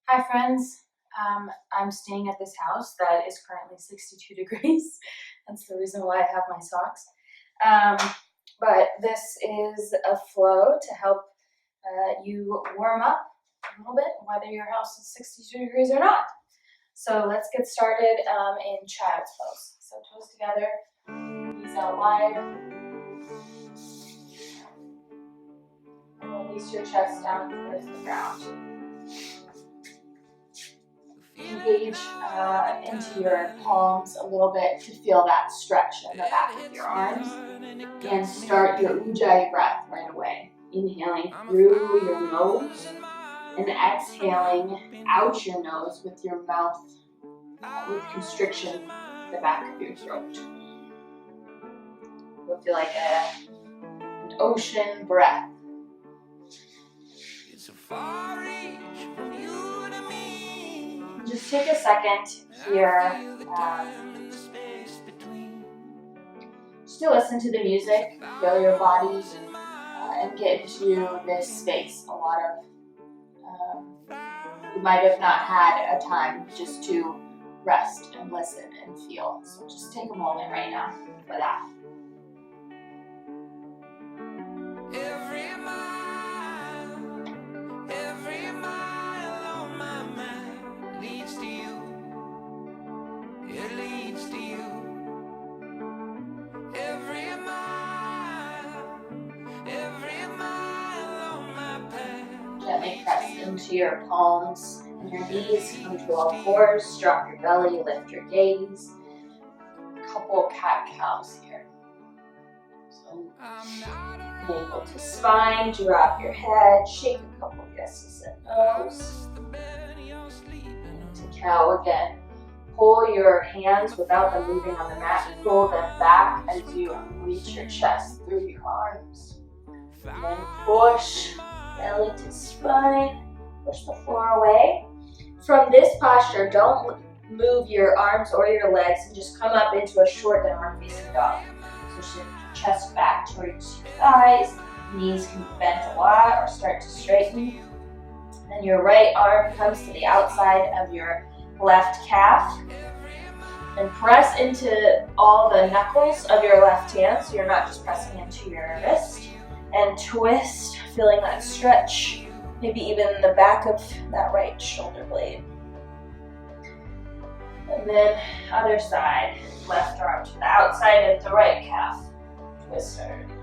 Hi friends, I'm staying at this house that is currently 62 degrees. That's the reason why I have my socks. But this is a flow to help you warm up a little bit, whether your house is 62 degrees or not. So let's get started in child's pose. So toes together, knees out wide, and release your chest down towards the ground. Engage into your palms a little bit to feel that stretch in the back of your arms. And start your Ujjayi breath right away. Inhaling through your nose and exhaling out your nose with your mouth with constriction in the back of your throat. You'll feel like an ocean breath. Just take a second here just to listen to the music, feel your body, and get into this space. A lot of you might have not had a time just to rest and listen and feel. So just take a moment right now for that. Every mile on my mind leads to you. It leads to you. Every mile on my path. Gently press into your palms and your knees. Come to all fours. Drop your belly. Lift your gaze. Couple cat-cows here. So navel to spine. Drop your head. Shake a couple yeses and nos. To cow again. Pull your hands without them moving on the mat. Pull them back as you reach your chest through your arms. And then push belly to spine. Push the floor away. From this posture, don't move your arms or your legs and just come up into a short downward facing dog. So shift your chest back towards your thighs. Knees can be bent a lot or start to straighten. Then your right arm comes to the outside of your left calf. And press into all the knuckles of your left hand, so you're not just pressing into your wrist. And twist, feeling that stretch, maybe even the back of that right shoulder blade. And then other side, left arm to the outside of the right calf. Twist underneath.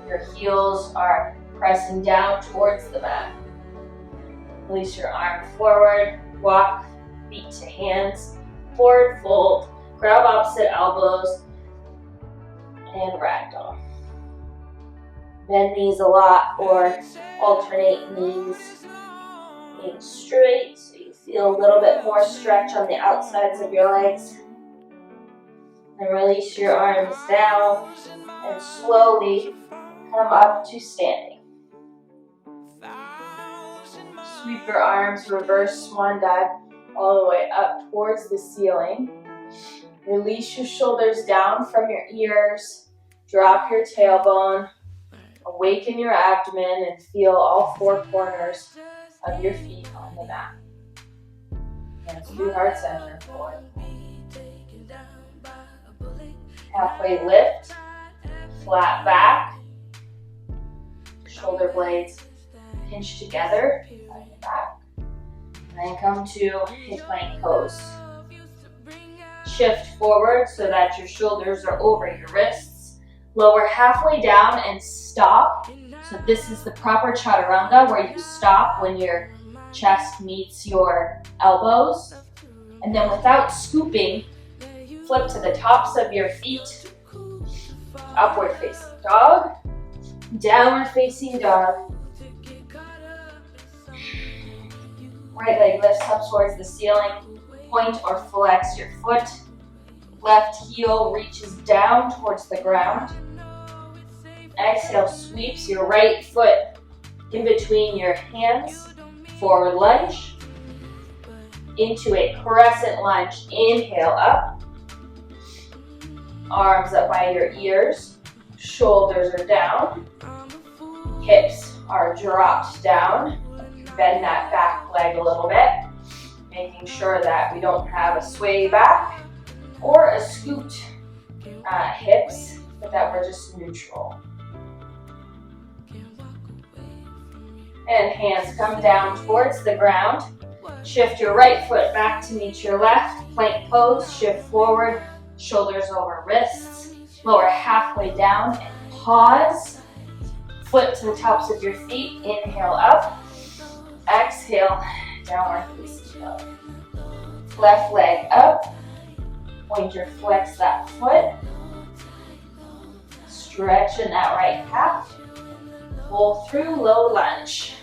Your heels are pressing down towards the mat. Release your arm forward, walk feet to hands, forward fold, grab opposite elbows, and ragdoll. Bend knees a lot or alternate knees being straight so you feel a little bit more stretch on the outsides of your legs. And release your arms down and slowly come up to standing. Sweep your arms, reverse swan dive all the way up towards the ceiling. Release your shoulders down from your ears. Drop your tailbone. Awaken your abdomen and feel all four corners of your feet on the mat. Hands to heart center forward. Halfway lift. Flat back. Shoulder blades pinch together at the back. And then come to hip plank pose. Shift forward so that your shoulders are over your wrists. Lower halfway down and stop. So this is the proper chaturanga where you stop when your chest meets your elbows. And then without scooping, flip to the tops of your feet. Upward facing dog. Downward facing dog. Right leg lifts up towards the ceiling. Point or flex your foot. Left heel reaches down towards the ground. Exhale, sweeps your right foot in between your hands. Forward lunge. Into a crescent lunge. Inhale up. Arms up by your ears. Shoulders are down. Hips are dropped down. Bend that back leg a little bit, making sure that we don't have a sway back or a scoot hips, but that we're just neutral. And hands come down towards the ground. Shift your right foot back to meet your left. Plank pose, shift forward, shoulders over wrists. Lower halfway down and pause. Flip to the tops of your feet. Inhale up. Exhale, downward facing dog. Left leg up. Pointer flex that foot. Stretch in that right calf. Pull through low lunge.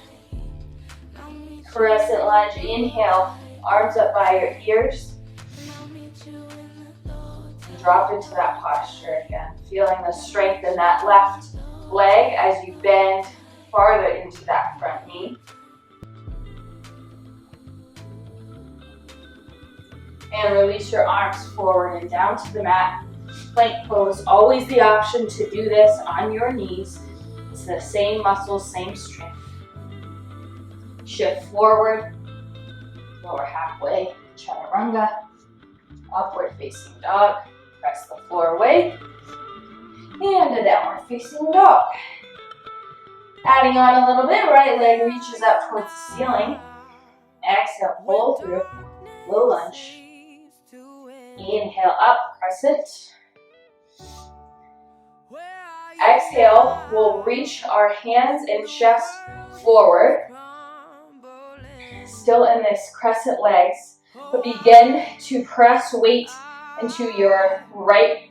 Crescent lunge, inhale, arms up by your ears. And drop into that posture again. Feeling the strength in that left leg as you bend farther into that front knee. And release your arms forward and down to the mat. Plank pose, always the option to do this on your knees. It's the same muscles, same strength. Shift forward, lower halfway, chaturanga, upward facing dog, press the floor away, and a downward facing dog. Adding on a little bit, right leg reaches up towards the ceiling. Exhale, pull through, low lunge. Inhale up, crescent. Exhale, we'll reach our hands and chest forward. Still in this crescent legs, but begin to press weight into your right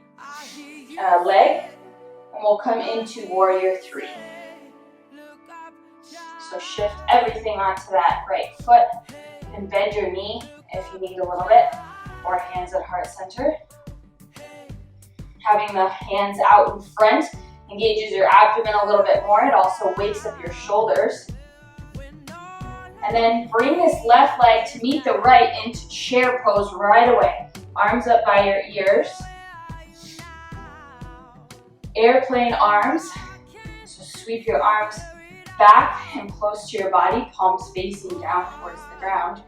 leg, and we'll come into warrior three. So shift everything onto that right foot and bend your knee if you need a little bit, or hands at heart center. Having the hands out in front engages your abdomen a little bit more. It also wakes up your shoulders. And then bring this left leg to meet the right into chair pose right away. Arms up by your ears. Airplane arms. So sweep your arms back and close to your body, palms facing down towards the ground.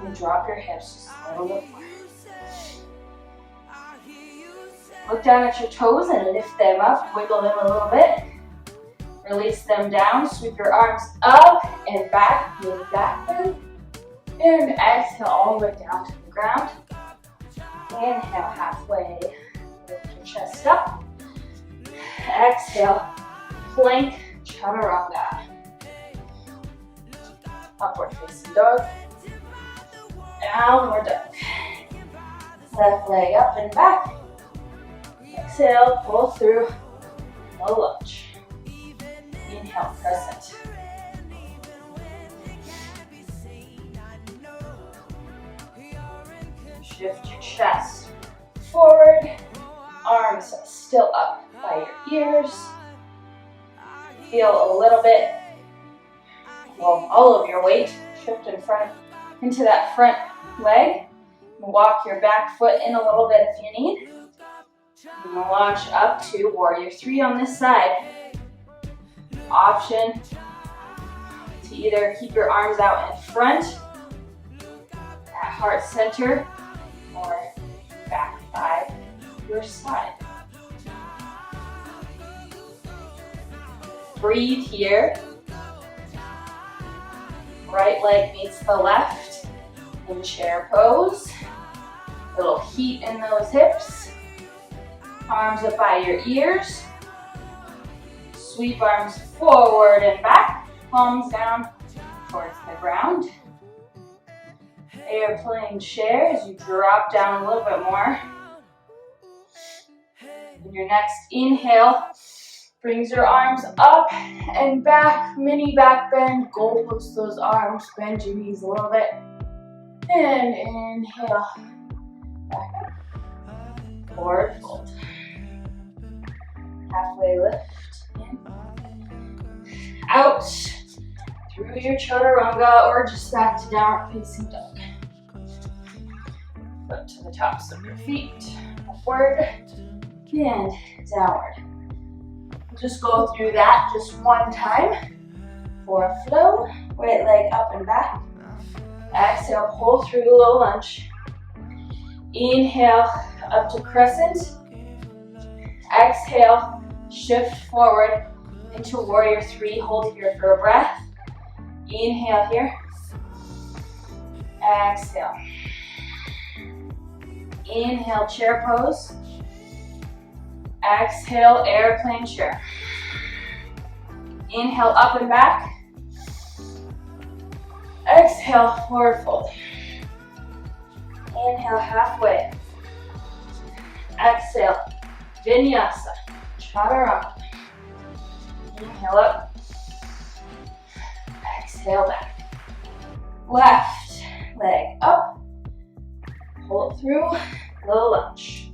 And drop your hips just a little bit more. Look down at your toes and lift them up, wiggle them a little bit. Release them down, sweep your arms up and back, move back bend. And exhale all the way down to the ground. Inhale halfway, lift your chest up. Exhale, plank chaturanga. Upward facing dog. Downward dog. Left leg up and back. Exhale, pull through, low lunge. Inhale, crescent. Shift your chest forward, arms still up by your ears. Feel a little bit, well, all of your weight shift in front into that front leg. Walk your back foot in a little bit if you need. And launch up to warrior three on this side. Option to either keep your arms out in front at heart center or back by your side. Breathe here. Right leg meets the left in chair pose. Little heat in those hips. Arms up by your ears. Sweep arms forward and back. Palms down towards the ground. Airplane chair as you drop down a little bit more. In your next inhale, brings your arms up and back, mini back bend. Goalpost those arms, bend your knees a little bit. And inhale, back up, forward fold. Halfway lift, in, out, through your chaturanga or just back to downward facing dog. Foot to the tops of your feet, upward and downward. just go through that just one time for a flow. Right leg up and back. Exhale, pull through the low lunge. Inhale, up to crescent. Exhale, shift forward into warrior three. Hold here for a breath. Inhale here. Exhale. Inhale, chair pose. Exhale, airplane chair. Inhale, up and back. Exhale, forward fold. Inhale, halfway. Exhale, vinyasa, chaturanga. Inhale up. Exhale back. Left leg up. Pull it through, low lunge.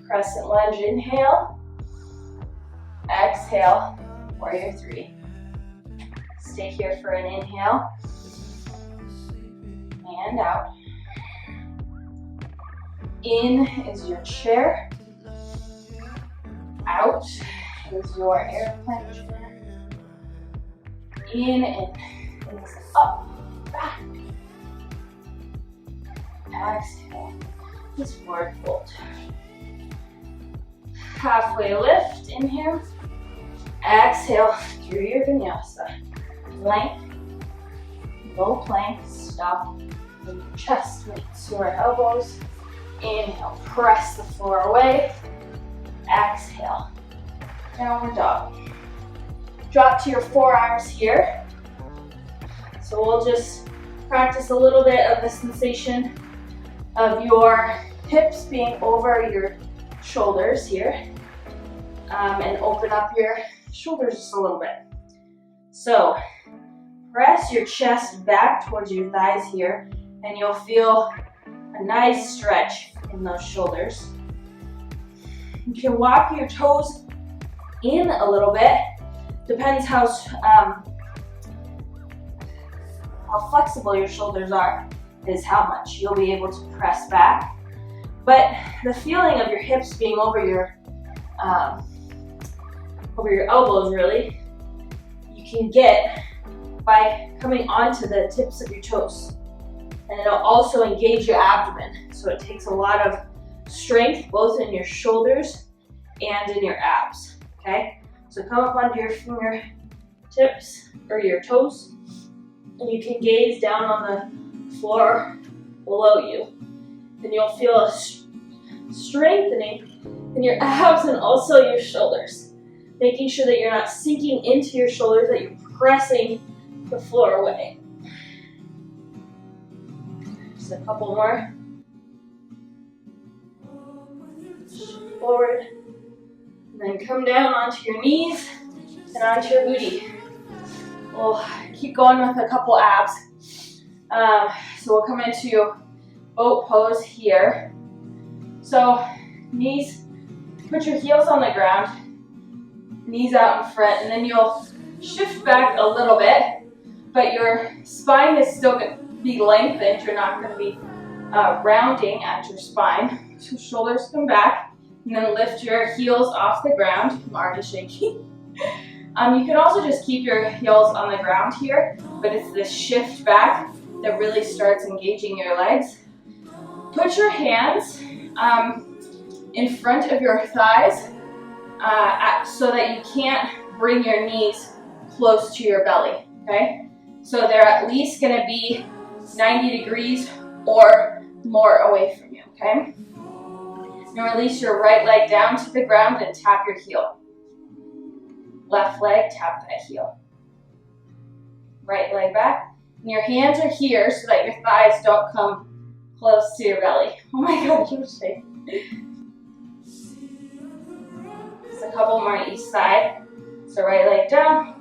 Crescent lunge, inhale. Exhale, warrior three. Stay here for an inhale. And out. In is your chair. Out is your airplane chair. In is up, back. Exhale, just forward fold. Halfway lift, inhale. Exhale through your vinyasa. Length, low plank, stop. When your chest meets your elbows. Inhale, press the floor away. Exhale, downward dog. Drop to your forearms here. So we'll just practice a little bit of the sensation of your hips being over your shoulders here. And open up your shoulders just a little bit. So press your chest back towards your thighs here, and you'll feel a nice stretch in those shoulders. You can walk your toes in a little bit. Depends how flexible your shoulders are, is how much you'll be able to press back. But the feeling of your hips being over your elbows, really, you can get by coming onto the tips of your toes. And it'll also engage your abdomen. So it takes a lot of strength, both in your shoulders and in your abs, okay? So come up onto your fingertips, or your toes, and you can gaze down on the floor below you. And you'll feel a strengthening in your abs and also your shoulders. Making sure that you're not sinking into your shoulders, that you're pressing the floor away. Just a couple more. Forward. And then come down onto your knees and onto your booty. We'll keep going with a couple abs. So we'll come into boat pose here. So knees, put your heels on the ground, knees out in front, and then you'll shift back a little bit, but your spine is still going to be lengthened. You're not going to be rounding at your spine. So shoulders come back, and then lift your heels off the ground. I'm already shaking. You can also just keep your heels on the ground here, but it's this shift back that really starts engaging your legs. Put your hands in front of your thighs so that you can't bring your knees close to your belly, okay? So they're at least going to be 90 degrees or more away from you, okay? Now release your right leg down to the ground and tap your heel. Left leg, tap that heel. Right leg back. And your hands are here so that your thighs don't come close to your belly. Oh my God, you're shaking. Just a couple more each side. So right leg down,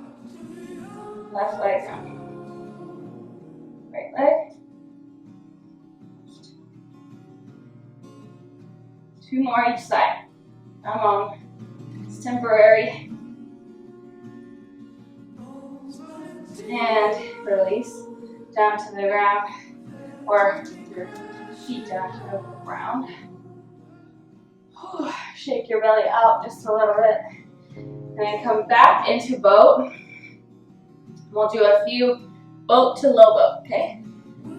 left leg down. Right leg. 2 more each side. Come on. It's temporary. And release down to the ground, or your feet down to the ground. Shake your belly out just a little bit. And then come back into boat. We'll do a few boat to low boat, okay?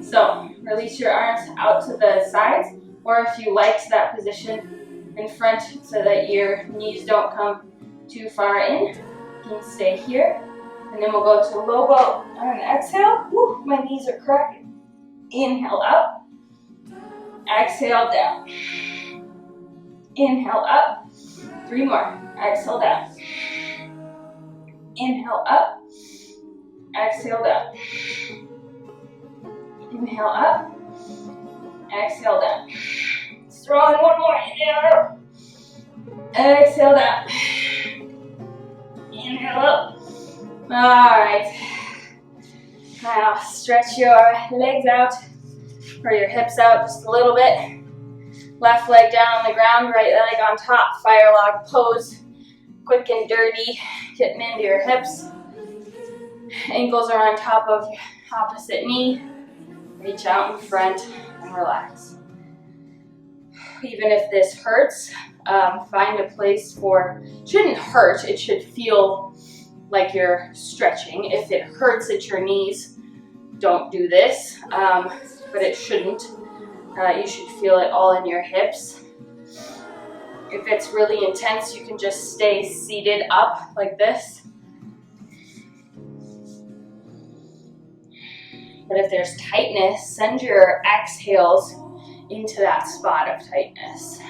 So release your arms out to the sides, or if you liked that position in front so that your knees don't come too far in, you can stay here. And then we'll go to low boat on an exhale. Woo, my knees are cracking. Inhale up. Exhale down. Inhale up. 3 more. Exhale down. Inhale up. Exhale down. Inhale up. Exhale down. Let's throw in one more. Inhale up. Exhale down. Inhale up. Alright. Now stretch your legs out, or your hips out just a little bit. Left leg down on the ground, right leg on top. Fire log pose. Quick and dirty. Getting into your hips. Ankles are on top of your opposite knee. Reach out in front and relax. Even if this hurts, find a place for, shouldn't hurt, it should feel like you're stretching. If it hurts at your knees, don't do this, but it shouldn't. You should feel it all in your hips. If it's really intense, you can just stay seated up like this. But if there's tightness, send your exhales into that spot of tightness.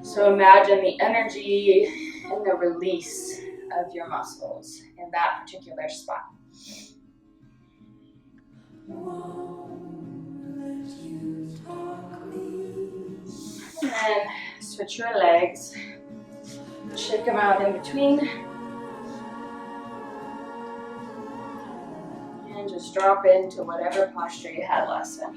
So imagine the energy and the release of your muscles in that particular spot. And then switch your legs. Shake them out in between. And just drop into whatever posture you had last time.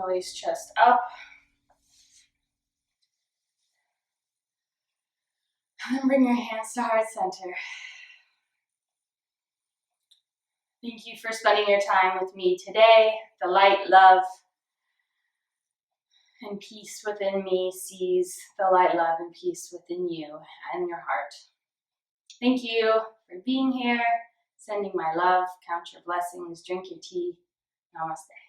Release chest up. And bring your hands to heart center. Thank you for spending your time with me today. The light, love, and peace within me sees the light, love, and peace within you and your heart. Thank you for being here. Sending my love. Count your blessings. Drink your tea. Namaste.